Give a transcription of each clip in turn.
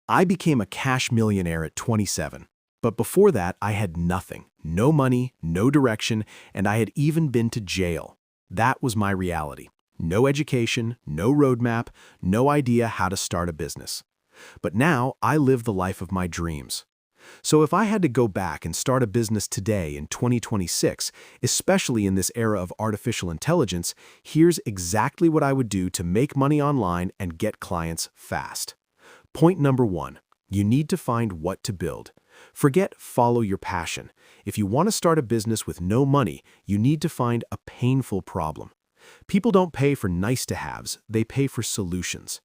I became a cash millionaire at 27. But before that, I had nothing. No money, no direction, and I had even been to jail. That was my reality. No education, no roadmap, no idea how to start a business. But now I live the life of my dreams. So if I had to go back and start a business today in 2026, especially in this era of artificial intelligence, here's exactly what I would do to make money online and get clients fast. Point number 1, you need to find what to build. Forget follow your passion. If you want to start a business with no money, you need to find a painful problem. People don't pay for nice-to-haves, they pay for solutions.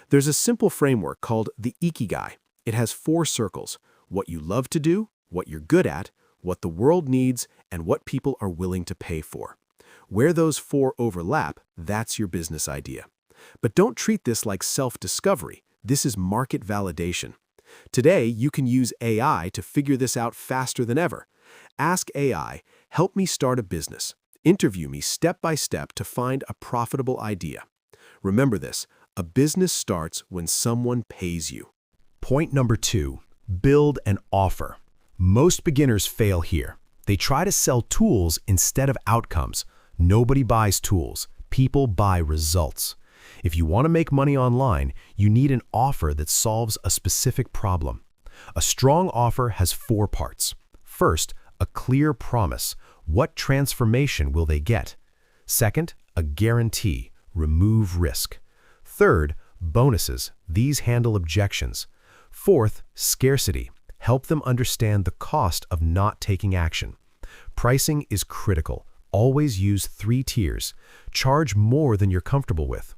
There's a simple framework called the Ikigai. It has 4 circles: what you love to do, what you're good at, what the world needs, and what people are willing to pay for. Where those 4 overlap, that's your business idea. But don't treat this like self-discovery. This is market validation. Today, you can use AI to figure this out faster than ever. Ask AI, help me start a business. Interview me step by step to find a profitable idea. Remember this, a business starts when someone pays you. Point number 2, build an offer. Most beginners fail here. They try to sell tools instead of outcomes. Nobody buys tools. People buy results. If you want to make money online, you need an offer that solves a specific problem. A strong offer has 4 parts. First, a clear promise. What transformation will they get? Second, a guarantee. Remove risk. Third, bonuses. These handle objections. Fourth, scarcity. Help them understand the cost of not taking action. Pricing is critical. Always use 3 tiers. Charge more than you're comfortable with.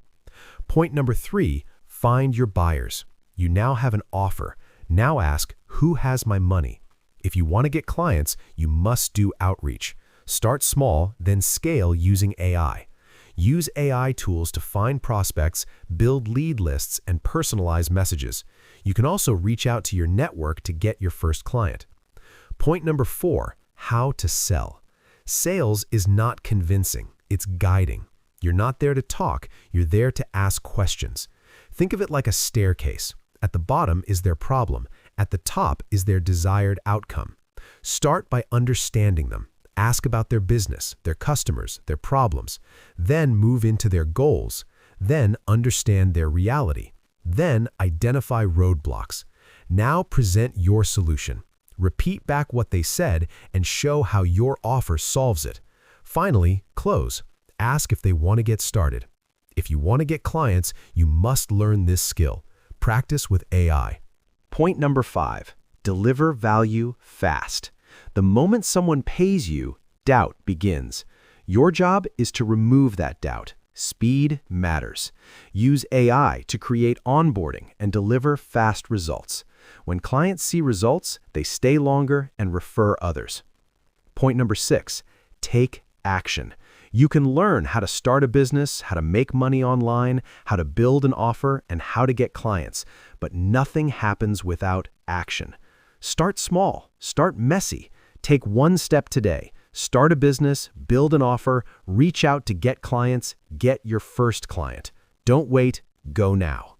Point number 3, find your buyers. You now have an offer. Now ask, who has my money? If you want to get clients, you must do outreach. Start small, then scale using AI. Use AI tools to find prospects, build lead lists, and personalize messages. You can also reach out to your network to get your first client. Point number 4, how to sell. Sales is not convincing, it's guiding. You're not there to talk, you're there to ask questions. Think of it like a staircase. At the bottom is their problem, at the top is their desired outcome. Start by understanding them. Ask about their business, their customers, their problems. Then move into their goals. Then understand their reality. Then identify roadblocks. Now present your solution. Repeat back what they said and show how your offer solves it. Finally, close. Ask if they want to get started. If you want to get clients, you must learn this skill. Practice with AI. Point number 5, deliver value fast. The moment someone pays you, doubt begins. Your job is to remove that doubt. Speed matters. Use AI to create onboarding and deliver fast results. When clients see results, they stay longer and refer others. Point number 6, take action. You can learn how to start a business, how to make money online, how to build an offer, and how to get clients. But nothing happens without action. Start small. Start messy. Take 1 step today. Start a business, build an offer, reach out to get clients, get your first client. Don't wait, go now.